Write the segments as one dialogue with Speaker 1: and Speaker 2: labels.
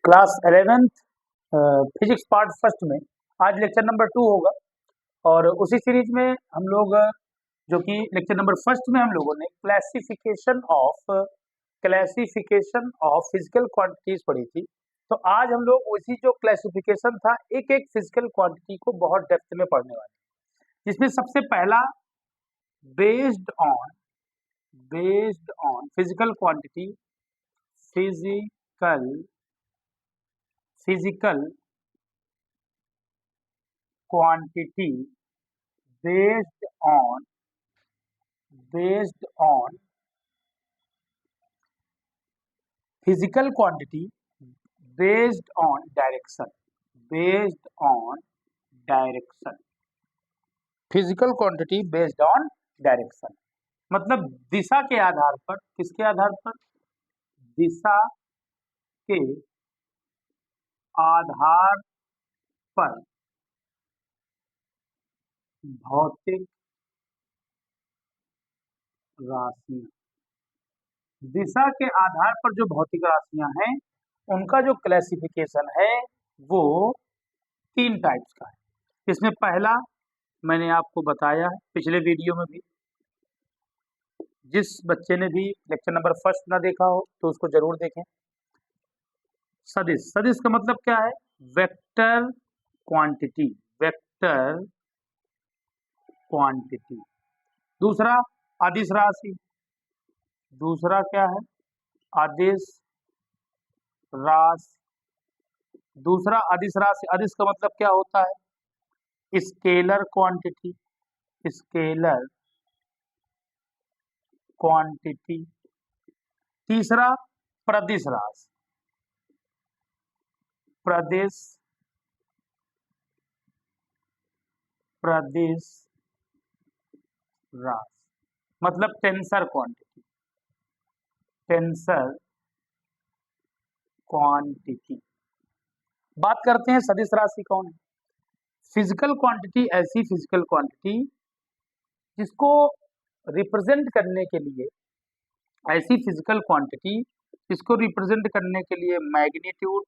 Speaker 1: Class 11th physics part first में आज lecture number 2 होगा। और उसी सीरीज में हम लोग जो कि लेक्चर नंबर फर्स्ट में हम लोगों ने क्लासिफिकेशन ऑफ फिजिकल क्वांटिटीज पढ़ी थी। तो आज हम लोग उसी जो क्लासिफिकेशन था एक एक फिजिकल क्वांटिटी को बहुत डेप्थ में पढ़ने वाले हैं, जिसमें सबसे पहला based on physical quantity physical quantity based on physical quantity based on direction physical quantity based on direction मतलब दिशा के आधार पर, किसके आधार पर? दिशा के आधार पर भौतिक राशियां, दिशा के आधार पर जो भौतिक राशियां हैं उनका जो क्लासिफिकेशन है वो 3 टाइप्स का है। इसमें पहला मैंने आपको बताया है पिछले वीडियो में भी, जिस बच्चे ने भी लेक्चर नंबर फर्स्ट ना देखा हो तो उसको जरूर देखें। सदिश का मतलब क्या है? Vector quantity. दूसरा अदिश राशि, दूसरा क्या है? अदिश राशि। दूसरा अदिश राशि, अदिश का मतलब क्या होता है? Scalar quantity. तीसरा प्रदिश राशि, प्रदिश राशि मतलब टेंसर क्वांटिटी। बात करते हैं सदिश राशि कौन है? फिजिकल क्वांटिटी ऐसी फिजिकल क्वांटिटी जिसको रिप्रेजेंट करने के लिए, ऐसी फिजिकल क्वांटिटी जिसको रिप्रेजेंट करने के लिए मैग्नीट्यूड,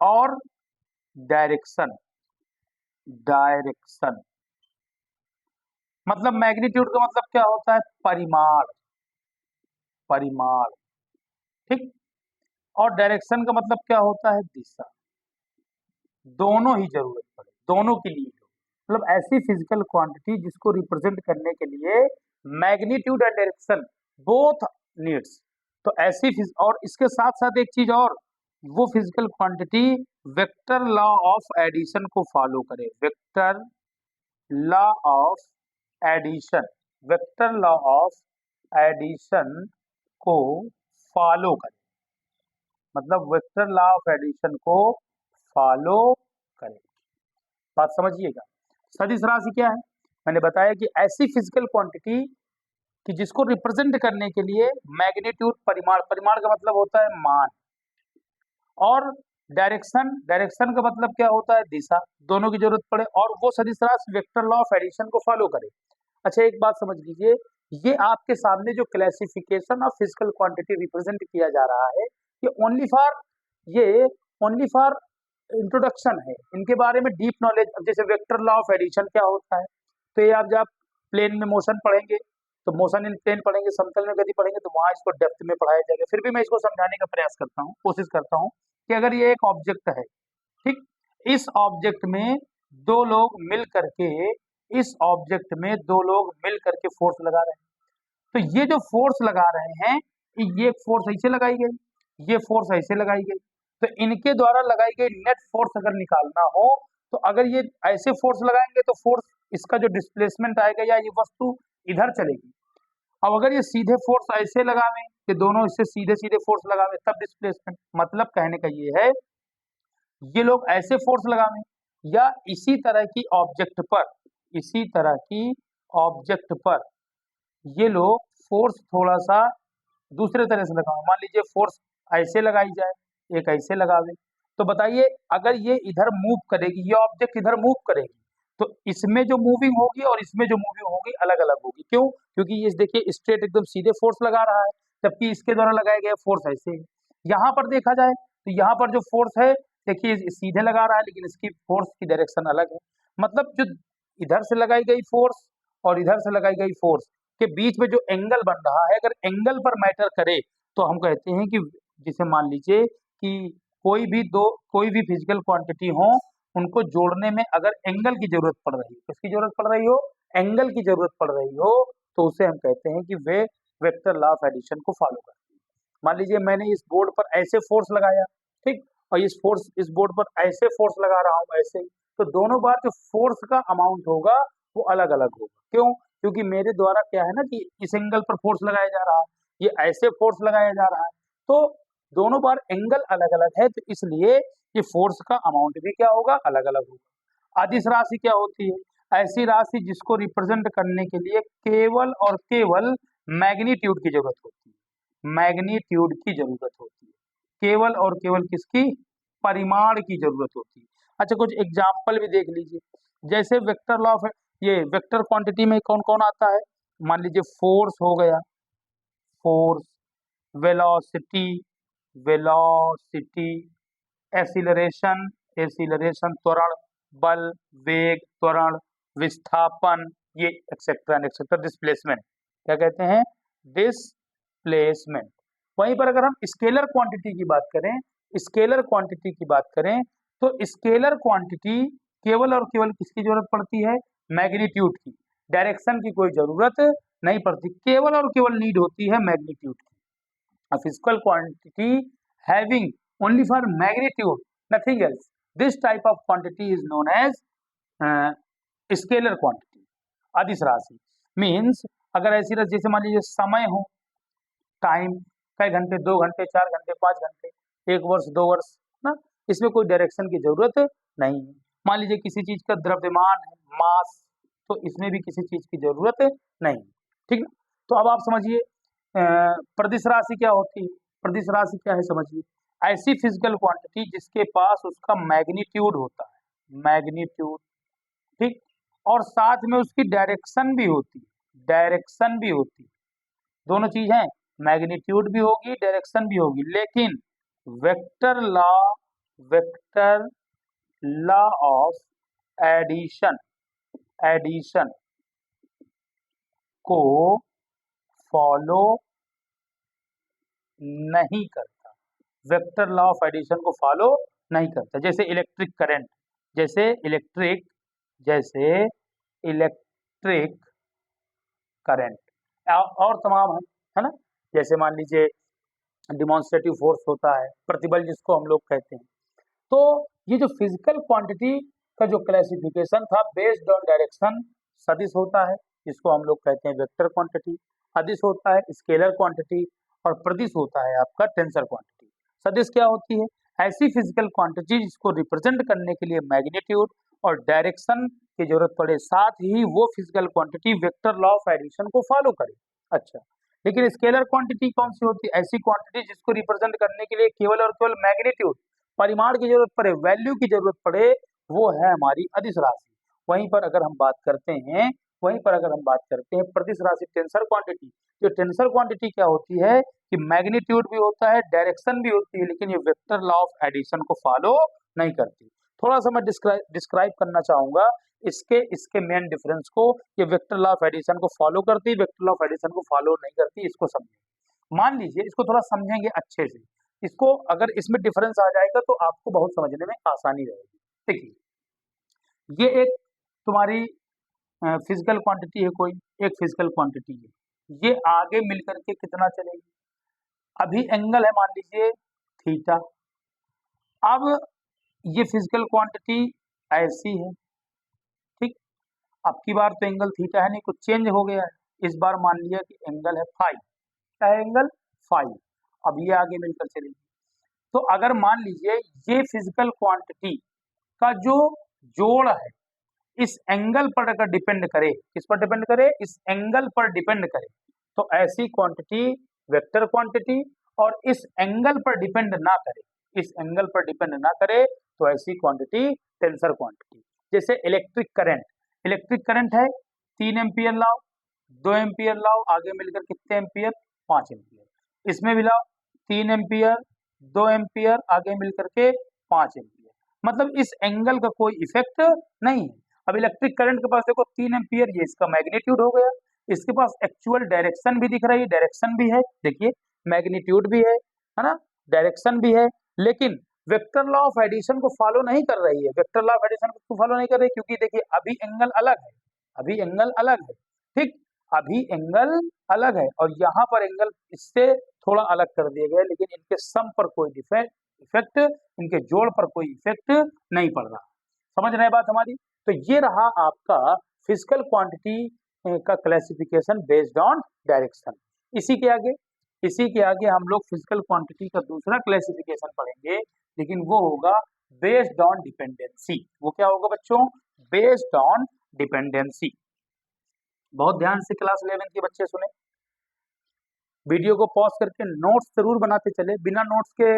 Speaker 1: और डायरेक्शन। मतलब मैग्नीट्यूड का मतलब क्या होता है? परिमाण, ठीक। और डायरेक्शन का मतलब क्या होता है? दिशा। दोनों ही जरूरत पड़े, दोनों के लिए। मतलब ऐसी फिजिकल क्वांटिटी जिसको रिप्रेजेंट करने के लिए magnitude and direction both needs. तो ऐसी और इसके साथ साथ एक चीज और, वो physical quantity vector law of addition को फॉलो करे। वेक्टर लॉ ऑफ एडिशन को फॉलो करे, मतलब वेक्टर लॉ ऑफ एडिशन को फॉलो करे। बात समझिएगा। सदिश राशि क्या है? मैंने बताया कि ऐसी फिजिकल क्वांटिटी कि जिसको रिप्रेजेंट करने के लिए मैग्नीट्यूड, परिमाण का मतलब होता है मान, और डायरेक्शन का मतलब क्या होता है? दिशा। दोनों की जरूरत पड़े, और वो सदिश राशि वेक्टर लॉ ऑफ एडिशन को फॉलो करे। अच्छा, एक बात समझ लीजिए, ये आपके सामने जो classification of physical quantity represent किया जा रहा है, ये ओनली फॉर इंट्रोडक्शन है। इनके बारे में डीप नॉलेज, जैसे वेक्टर लॉ ऑफ एडिशन क्या होता है, तो ये आप जब प्लेन में मोशन पढ़ेंगे तो मोशन इन प्लेन पढ़ेंगे, समतल में गति पढ़ेंगे तो वहां इसको डेप्थ में पढ़ाया जाएगा। फिर भी मैं इसको समझाने का प्रयास करता हूँ, कोशिश करता हूँ कि अगर ये एक ऑब्जेक्ट है, ठीक, इस ऑब्जेक्ट में दो लोग मिल करके फोर्स लगा रहे हैं। तो ये जो फोर्स लगा रहे हैं, ये फोर्स ऐसे लगाई गई, ये फोर्स ऐसे लगाई गई, तो इनके द्वारा लगाई गई नेट फोर्स अगर निकालना हो तो अगर ये ऐसे फोर्स लगाएंगे तो फोर्स, इसका जो डिस्प्लेसमेंट आएगा या ये वस्तु इधर चलेगी। अब अगर ये सीधे फोर्स ऐसे लगावे, कि दोनों इससे सीधे फोर्स लगावे, तब डिस्प्लेसमेंट। मतलब कहने का ये है, ये लोग ऐसे फोर्स लगावे या इसी तरह की ऑब्जेक्ट पर ये लोग फोर्स थोड़ा सा दूसरे तरह से लगावे। मान लीजिए फोर्स ऐसे लगाई जाए, एक ऐसे लगावे, तो बताइए अगर ये इधर मूव करेगी, ये ऑब्जेक्ट इधर मूव करेगी, तो इसमें जो मूविंग होगी और इसमें जो मूविंग होगी अलग अलग होगी। क्यों? क्योंकि ये देखिए स्ट्रेट एकदम सीधे फोर्स लगा रहा है, जबकि इसके द्वारा लगाया गया फोर्स ऐसे है। यहाँ पर देखा जाए तो यहाँ पर जो फोर्स है देखिए सीधे लगा रहा है, लेकिन इसकी फोर्स की डायरेक्शन अलग है। मतलब जो इधर से लगाई गई फोर्स और इधर से लगाई गई फोर्स के बीच में जो एंगल बन रहा है, अगर एंगल पर मैटर करे तो हम कहते हैं कि, जिसे मान लीजिए कि कोई भी फिजिकल क्वांटिटी हो, उनको जोड़ने में अगर एंगल की जरूरत पड़ रही है, किसकी जरूरत पड़ रही हो, एंगल की जरूरत पड़ रही हो, तो उसे हम कहते हैं कि वे वेक्टर लॉ ऑफ एडिशन को फॉलो करते हैं। मान लीजिए मैंने इस बोर्ड पर ऐसे फोर्स लगाया, ठीक, और इस बोर्ड पर ऐसे फोर्स लगा रहा हूं ऐसे, तो दोनों बार जो फोर्स का अमाउंट होगा वो अलग अलग होगा। क्यों? क्योंकि मेरे द्वारा क्या है ना कि इस एंगल पर फोर्स लगाया जा रहा है, ये ऐसे फोर्स लगाया जा रहा है, तो दोनों बार एंगल अलग अलग है, तो इसलिए ये फोर्स का अमाउंट भी क्या होगा, अलग अलग होगा। अदिश राशि क्या होती है? ऐसी राशि जिसको रिप्रेजेंट करने के लिए केवल और केवल मैग्नीट्यूड की जरूरत होती है। मैग्नीट्यूड की जरूरत होती है, केवल और केवल किसकी? परिमाण की जरूरत होती है। अच्छा, कुछ एग्जाम्पल भी देख लीजिए। जैसे वेक्टर लॉ ऑफ, ये वेक्टर क्वांटिटी में कौन कौन आता है? मान लीजिए फोर्स हो गया, force, velocity, velocity, acceleration, acceleration त्वरण, बल, वेग, त्वरण, विस्थापन, ये एक्सेट्रा एंड एक्सेट्रा, डिस्प्लेसमेंट, क्या कहते हैं? डिस्प्लेसमेंट। वहीं पर अगर हम स्केलर क्वांटिटी की बात करें, स्केलर क्वांटिटी की बात करें, तो स्केलर क्वांटिटी केवल और केवल किसकी जरूरत पड़ती है? मैग्नीट्यूड की। डायरेक्शन की कोई जरूरत नहीं पड़ती, केवल और केवल नीड होती है मैग्नीट्यूड की। A physical quantity having only for magnitude, nothing else. This type of quantity is known as scalar quantity. अदिश राशि मीन्स, अगर ऐसी राशि जैसे मान लीजिए समय हो, टाइम, कई घंटे, 2 घंटे, 4 घंटे, 5 घंटे, 1 वर्ष, 2 वर्ष ना, इसमें कोई डायरेक्शन की जरूरत नहीं है। मान लीजिए किसी चीज का द्रव्यमान है, मास, तो इसमें भी किसी चीज की जरूरत नहीं, ठीक ना। तो अब आप समझिए प्रदिश राशि क्या होती है? प्रदिश राशि क्या है समझिए, ऐसी फिजिकल क्वांटिटी जिसके पास उसका मैग्नीट्यूड होता है, मैग्नीट्यूड, ठीक, और साथ में उसकी डायरेक्शन भी होती है, डायरेक्शन भी होती है, दोनों चीज है, मैग्नीट्यूड भी होगी, डायरेक्शन भी होगी, लेकिन vector law, vector law of addition, addition को फॉलो नहीं करता, वेक्टर लॉ ऑफ एडिशन को फॉलो नहीं करता। जैसे इलेक्ट्रिक करंट, जैसे इलेक्ट्रिक करंट, और तमाम है ना। जैसे मान लीजिए डिमॉन्स्ट्रेटिव फोर्स होता है, प्रतिबल जिसको हम लोग कहते हैं। तो ये जो फिजिकल क्वांटिटी का जो क्लासिफिकेशन था बेस्ड ऑन डायरेक्शन, सदिश होता है जिसको हम लोग कहते हैं वेक्टर क्वांटिटी, अदिश होता है स्केलर क्वांटिटी, और प्रदिश होता है आपका टेंसर क्वांटिटी। सदिश क्या होती है? ऐसी फिजिकल क्वांटिटी जिसको रिप्रेजेंट करने के लिए मैग्नीट्यूड और डायरेक्शन की जरूरत पड़े, साथ ही वो physical quantity vector law of addition को फॉलो करे। अच्छा, लेकिन स्केलर क्वांटिटी कौन सी होती है? ऐसी क्वांटिटी जिसको रिप्रेजेंट करने के लिए केवल और केवल मैग्नीट्यूड, परिमाण की जरूरत पड़े, वैल्यू की जरूरत पड़े, वो है हमारी अदिश राशि। वहीं पर अगर हम बात करते हैं, प्रदिश राशि टेंसर क्वांटिटी, जो टेंसर क्वांटिटी क्या होती है कि मैग्नीट्यूड भी होता है, डायरेक्शन भी होती है, लेकिन ये वेक्टर लॉ ऑफ एडिशन को फॉलो नहीं करती। थोड़ा सा मैं डिस्क्राइब करना चाहूंगा इसके मेन डिफरेंस को। ये वेक्टर लॉ ऑफ एडिशन को फॉलो करती है, वेक्टर लॉ ऑफ एडिशन को फॉलो नहीं करती, इसको समझें। मान लीजिए इसको थोड़ा समझेंगे अच्छे से, इसको अगर इसमें डिफरेंस आ जाएगा तो आपको बहुत समझने में आसानी रहेगी। देखिए, ये एक तुम्हारी फिजिकल क्वांटिटी है, कोई एक फिजिकल क्वांटिटी है, ये आगे मिलकर के कितना चलेगी? अभी एंगल है मान लीजिए थीटा। अब ये फिजिकल क्वांटिटी ऐसी है, ठीक, अब की बार तो एंगल थीटा है नहीं, कुछ चेंज हो गया है। इस बार मान लिया कि एंगल है फाइव, क्या है एंगल? फाइव। अब ये आगे मिलकर चलेगी। तो अगर मान लीजिए ये फिजिकल क्वांटिटी का जो जोड़ है इस एंगल पर अगर डिपेंड करे, किस पर डिपेंड करे? इस एंगल पर डिपेंड करे, तो ऐसी क्वांटिटी वेक्टर क्वांटिटी, और इस एंगल पर डिपेंड ना करे, इस एंगल पर डिपेंड ना करे, तो ऐसी क्वांटिटी टेंसर क्वांटिटी। जैसे इलेक्ट्रिक करंट है 3 एम्पियर लाओ, 2 एम्पियर लाओ, आगे मिलकर कितने एम्पियर, 5 एम्पियर। इसमें भी लाओ 3 एम्पियर, 2 एम्पियर, आगे मिलकर के 5 एम्पियर। मतलब इस एंगल का कोई इफेक्ट नहीं है। अब इलेक्ट्रिक करंट के पास देखो 3 एम्पियर, ये इसका मैग्नीट्यूड हो गया, इसके पास एक्चुअल डायरेक्शन भी दिख रही है, डायरेक्शन भी है, देखिए मैग्नीट्यूड भी है ना, डायरेक्शन भी है, लेकिन वेक्टर लॉ ऑफ एडिशन को फॉलो नहीं कर रही है। वेक्टर लॉ ऑफ एडिशन को फॉलो नहीं कर रही क्योंकि देखिए अभी एंगल अलग है, अभी एंगल अलग है, ठीक, अभी एंगल अलग है और यहाँ पर एंगल इससे थोड़ा अलग कर दिया गया, लेकिन इनके सम पर कोई इफेक्ट, इनके जोड़ पर कोई इफेक्ट नहीं पड़ रहा। समझ रहे हैं बात हमारी? तो ये रहा आपका फिजिकल क्वांटिटी का क्लासिफिकेशन बेस्ड ऑन डायरेक्शन। इसी के आगे हम लोग फिजिकल क्वांटिटी का दूसरा क्लासिफिकेशन पढ़ेंगे, लेकिन वो होगा बेस्ड ऑन डिपेंडेंसी। वो क्या होगा बच्चों? Based on dependency. बहुत ध्यान से क्लास 11 के बच्चे सुने, वीडियो को पॉज करके नोट्स जरूर बनाते चले, बिना नोट्स के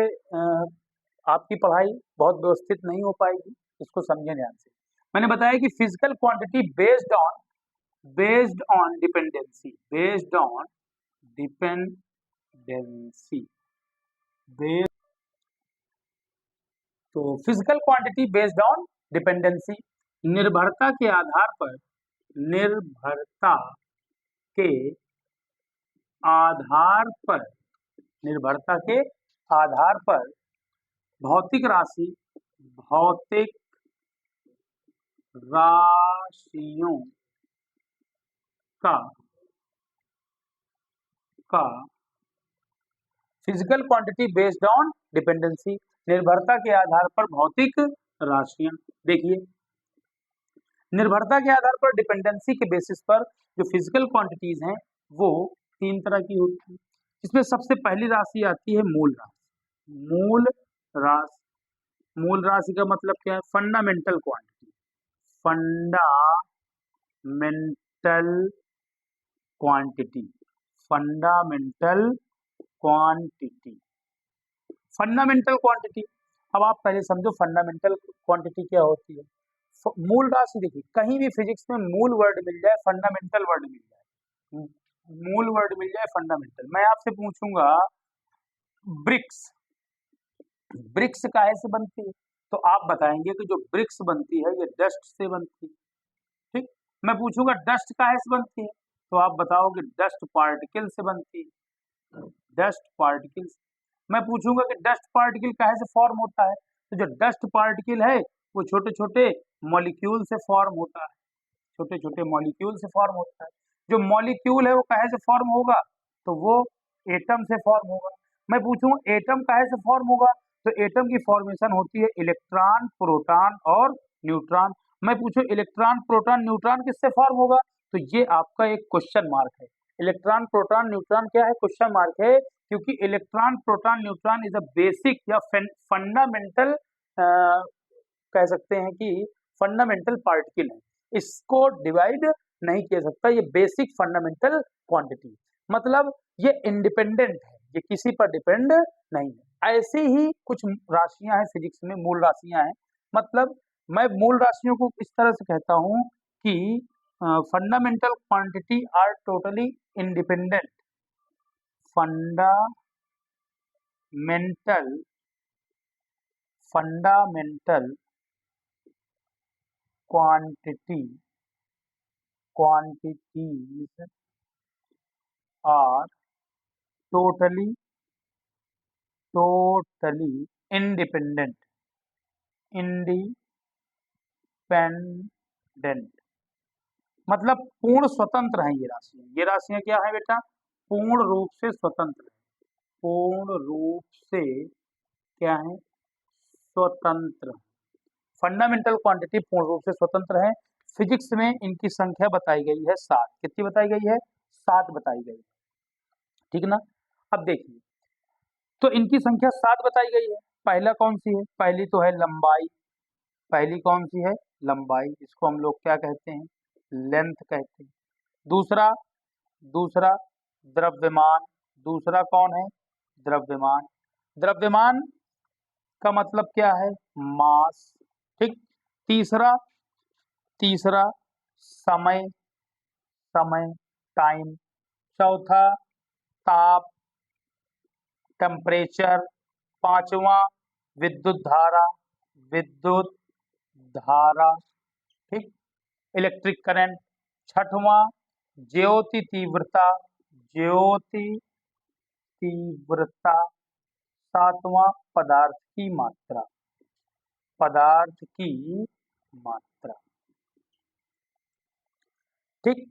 Speaker 1: आपकी पढ़ाई बहुत व्यवस्थित नहीं हो पाएगी, इसको समझें ध्यान से। मैंने बताया कि physical quantity based on dependency, based on dependency, तो physical quantity based on dependency, निर्भरता के आधार पर, निर्भरता के आधार पर, निर्भरता के आधार पर भौतिक राशियों का physical quantity based on dependency, निर्भरता के आधार पर भौतिक राशियां। देखिए निर्भरता के आधार पर डिपेंडेंसी के बेसिस पर जो फिजिकल क्वांटिटीज हैं वो 3 तरह की होती है। इसमें सबसे पहली राशि आती है मूल राशि। मूल राशि का मतलब क्या है? Fundamental quantity, fundamental quantity, fundamental quantity, fundamental quantity. अब आप पहले समझो फंडामेंटल क्वांटिटी क्या होती है। मूल राशि देखिए, कहीं भी फिजिक्स में मूल वर्ड मिल जाए, फंडामेंटल वर्ड मिल जाए, मूल वर्ड मिल जाए फंडामेंटल। मैं आपसे पूछूंगा ब्रिक्स, ब्रिक्स काहे से बनती है, तो आप बताएंगे कि जो ब्रिक्स बनती है ये डस्ट से बनती है, ठीक। मैं पूछूंगा डस्ट काहे से बनती है, तो आप बताओगे डस्ट पार्टिकल से बनती है, डस्ट पार्टिकल। मैं पूछूंगा कि डस्ट पार्टिकल काहे से फॉर्म होता है, तो जो डस्ट पार्टिकल है वो छोटे छोटे मॉलिक्यूल से फॉर्म होता है, छोटे छोटे मॉलिक्यूल से फॉर्म होता है। जो मॉलिक्यूल है वो काहे से फॉर्म होगा, तो वो एटम से फॉर्म होगा। मैं पूछूं एटम काहे से फॉर्म होगा, तो एटम की फॉर्मेशन होती है इलेक्ट्रॉन, प्रोटॉन और न्यूट्रॉन। मैं पूछूं इलेक्ट्रॉन, प्रोटॉन, न्यूट्रॉन किससे फॉर्म होगा, तो ये आपका एक क्वेश्चन मार्क है। इलेक्ट्रॉन, प्रोटॉन, न्यूट्रॉन क्या है? क्वेश्चन मार्क है, क्योंकि electron, proton, neutron is a basic या फंडामेंटल, कह सकते हैं कि फंडामेंटल पार्टिकल है, इसको डिवाइड नहीं किया सकता, ये बेसिक फंडामेंटल क्वांटिटी, मतलब ये इंडिपेंडेंट है, ये किसी पर डिपेंड नहीं है। ऐसे ही कुछ राशियां हैं फिजिक्स में, मूल राशियां हैं, मतलब मैं मूल राशियों को इस तरह से कहता हूं कि fundamental quantity are totally independent, fundamental quantities are totally independent, मतलब पूर्ण स्वतंत्र हैं ये राशियां। ये राशियां क्या है बेटा? पूर्ण रूप से स्वतंत्र है, पूर्ण रूप से क्या है? स्वतंत्र। फंडामेंटल क्वांटिटी पूर्ण रूप से स्वतंत्र है। फिजिक्स में इनकी संख्या बताई गई है 7। कितनी बताई गई है? 7 बताई गई है, ठीक ना। अब देखिए, तो इनकी संख्या 7 बताई गई है। पहला कौन सी है? पहली तो है लंबाई, पहली कौन सी है? लंबाई, इसको हम लोग क्या कहते हैं? लेंथ कहते हैं। दूसरा दूसरा द्रव्यमान, दूसरा कौन है? द्रव्यमान। द्रव्यमान का मतलब क्या है? मास, ठीक। तीसरा तीसरा समय, समय टाइम, चौथा ताप टेम्परेचर, पांचवा विद्युत धारा, विद्युत धारा, ठीक, इलेक्ट्रिक करंट, छठवां ज्योति तीव्रता, ज्योति तीव्रता, सातवां पदार्थ की मात्रा, पदार्थ की मात्रा, ठीक।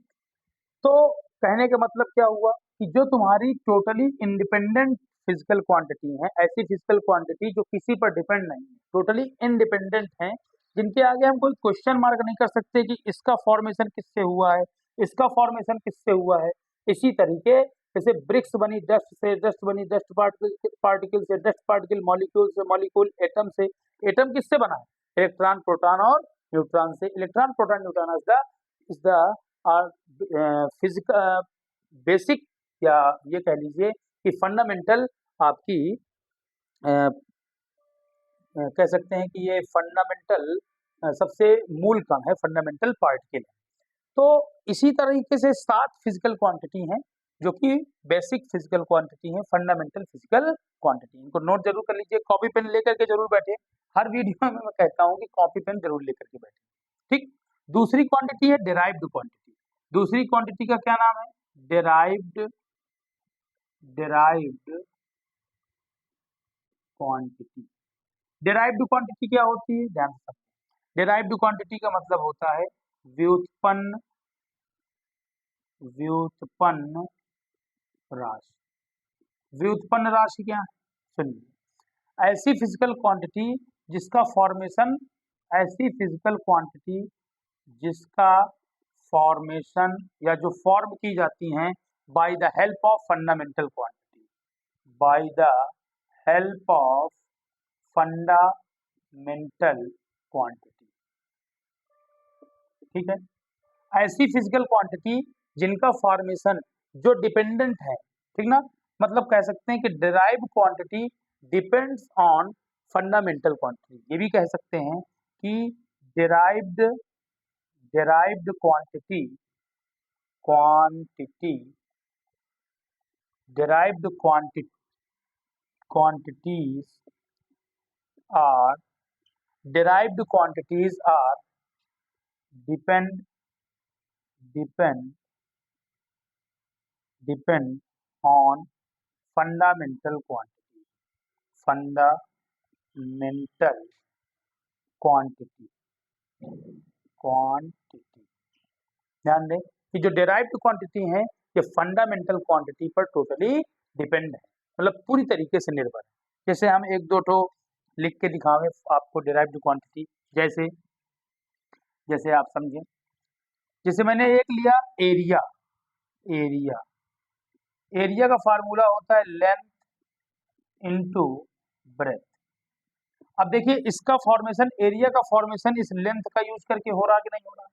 Speaker 1: तो कहने का मतलब क्या हुआ कि जो तुम्हारी टोटली इंडिपेंडेंट फिजिकल क्वांटिटी है, ऐसी फिजिकल क्वांटिटी जो किसी पर डिपेंड नहीं है, टोटली इंडिपेंडेंट है, जिनके आगे हम कोई क्वेश्चन मार्क नहीं कर सकते कि इसका फॉर्मेशन किससे हुआ है, इसका फॉर्मेशन किससे हुआ है। इसी तरीके जैसे ब्रिक्स बनी डस्ट से, डस्ट बनी डस्ट पार्टिकल से, डस्ट पार्टिकल मॉलिक्यूल से, मॉलिक्यूल एटम से, एटम किससे बना है, इलेक्ट्रॉन प्रोटॉन और न्यूट्रॉन से। Electron proton neutron is the physical basic, या ये कह लीजिए कि फंडामेंटल आपकी कह सकते हैं कि ये फंडामेंटल सबसे मूल कण है, फंडामेंटल पार्टिकल है। तो इसी तरीके से 7 फिजिकल क्वांटिटी हैं जो कि बेसिक फिजिकल क्वांटिटी है, फंडामेंटल फिजिकल क्वांटिटी। इनको नोट जरूर कर लीजिए, कॉपी पेन लेकर के जरूर बैठे। हर वीडियो में मैं कहता हूँ कि कॉपी पेन जरूर लेकर के बैठे, ठीक। दूसरी क्वांटिटी है डेराइव्ड क्वांटिटी। दूसरी क्वांटिटी का क्या नाम है, derived, derived quantity. Derived quantity क्या होती है, ध्यान से समझें। डेराइव्ड क्वांटिटी का मतलब होता है व्युत्पन्न, व्युत्पन्न राशि। व्युत्पन्न राशि क्या है, सुनिए, ऐसी फिजिकल क्वांटिटी जिसका फॉर्मेशन, ऐसी फिजिकल क्वांटिटी जिसका फॉर्मेशन या जो फॉर्म की जाती हैं by the help of fundamental quantity, by the help of fundamental quantity, ठीक है। ऐसी फिजिकल क्वांटिटी जिनका फॉर्मेशन जो डिपेंडेंट है, ठीक ना, मतलब कह सकते हैं कि derived quantity depends on fundamental quantity. ये भी कह सकते हैं कि derived, derived quantity, quantity, derived quantity, quantities are, derived quantities are depend on fundamental quantity, fundamental quantity, quantity। ध्यान दें कि जो डेराइव्ड क्वांटिटी है ये फंडामेंटल क्वांटिटी पर टोटली डिपेंड है, मतलब पूरी तरीके से निर्भर है। जैसे हम एक दो ठो लिख के दिखावें आपको डेराइव्ड क्वांटिटी, जैसे जैसे आप समझें, जैसे मैंने एक लिया एरिया, एरिया, एरिया का फार्मूला होता है लेंथ इनटू ब्रेथ। अब देखिए इसका फॉर्मेशन, एरिया का फॉर्मेशन इस लेंथ का यूज करके हो रहा कि नहीं हो रहा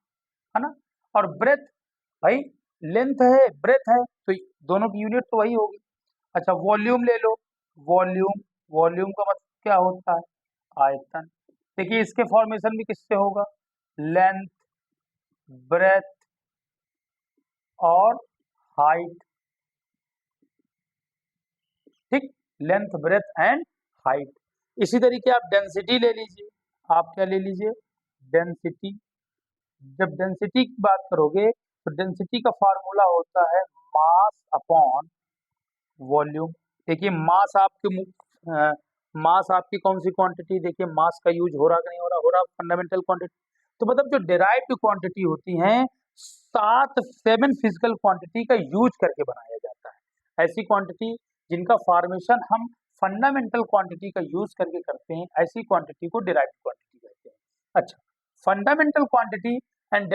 Speaker 1: है ना, और ब्रेथ भाई लेंथ है ब्रेथ है तो दोनों की यूनिट तो वही होगी। अच्छा वॉल्यूम ले लो, वॉल्यूम, वॉल्यूम का मतलब क्या होता है, आयतन। देखिए इसके फॉर्मेशन भी किससे होगा, लेंथ, ब्रेथ और हाइट, ठीक, लेंथ ब्रेथ एंड हाइट। इसी तरीके आप डेंसिटी ले लीजिए, आप क्या ले लीजिए, डेंसिटी। जब डेंसिटी की बात करोगे तो डेंसिटी का फार्मूला होता है मास अपॉन वॉल्यूम। देखिए मास आपके मास आपकी कौन सी क्वांटिटी, देखिए मास का यूज हो रहा कि नहीं हो रहा, हो रहा फंडामेंटल क्वांटिटी। तो मतलब जो डिराइव्ड क्वांटिटी होती हैं 7 फिजिकल क्वांटिटी का यूज करके बनाया जाता है। ऐसी क्वांटिटी जिनका फॉर्मेशन हम फंडामेंटल क्वांटिटी का यूज करके करते हैं, ऐसी क्वांटिटी को डिराइव्ड क्वांटिटी कहते हैं। अच्छा, fundamental quantity and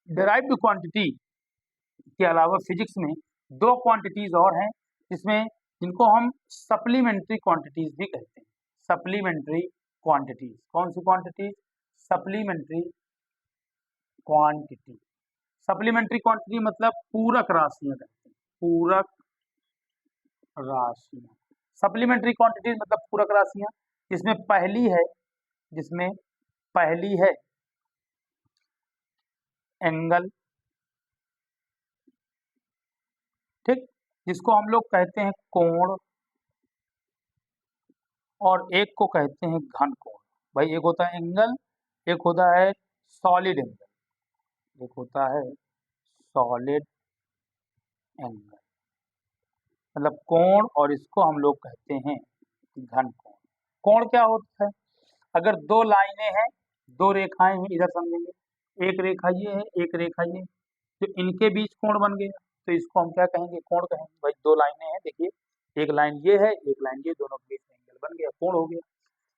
Speaker 1: derived quantity के अलावा फिजिक्स में 2 क्वांटिटीज और हैं जिसमें, जिनको हम सप्लीमेंट्री क्वांटिटीज भी कहते हैं। सप्लीमेंट्री क्वांटिटीज, कौन सी quantity, supplementary quantity. Supplementary quantity मतलब पूरक राशियां कहते हैं, पूरक राशियां। सप्लीमेंट्री क्वांटिटीज मतलब पूरक राशियां, जिसमें पहली है, जिसमें पहली है एंगल, ठीक, जिसको हम लोग कहते हैं कोण, और एक को कहते हैं घन कोण। भाई एक होता है एंगल, एक होता है सॉलिड एंगल, एक होता है सॉलिड एंगल मतलब कोण, और इसको हम लोग कहते हैं घन कोण। कोण क्या होता है? अगर दो लाइनें हैं, दो रेखाएं हैं, इधर समझेंगे, एक रेखा ये है, एक रेखा ये, तो इनके बीच कोण बन गया, तो इसको हम क्या कहेंगे? कोण कहेंगे। भाई दो लाइनें हैं, देखिए एक लाइन ये है, एक लाइन ये, दोनों के बीच में एंगल बन गया, कोण हो गया।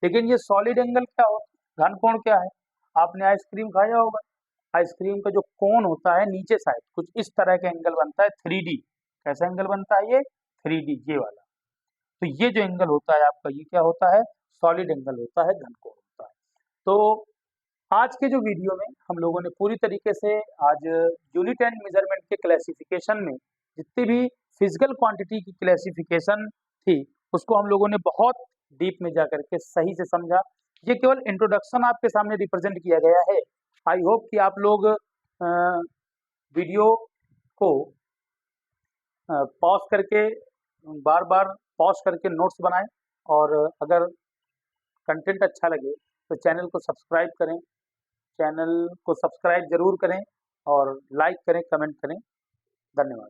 Speaker 1: लेकिन ये सॉलिड एंगल क्या हो, घन कोण क्या है? आपने आइसक्रीम खाया होगा, आइसक्रीम का जो कोन होता है नीचे साइड कुछ इस तरह का एंगल बनता है 3D। कैसा एंगल बनता है ये? 3D, ये वाला। तो ये जो एंगल होता है आपका, ये क्या होता है? सॉलिड एंगल होता है, घन कोण होता है। तो आज के जो वीडियो में हम लोगों ने पूरी तरीके से आज यूनिट एंड मेजरमेंट के क्लासिफिकेशन में जितनी भी फिजिकल क्वांटिटी की क्लासिफिकेशन थी, उसको हम लोगों ने बहुत डीप में जाकर के सही से समझा। ये केवल इंट्रोडक्शन आपके सामने रिप्रेजेंट किया गया है। आई होप कि आप लोग वीडियो को पॉज करके, बार बार पॉज करके नोट्स बनाएं, और अगर कंटेंट अच्छा लगे तो चैनल को सब्सक्राइब करें, चैनल को सब्सक्राइब जरूर करें, और लाइक करें, कमेंट करें। धन्यवाद।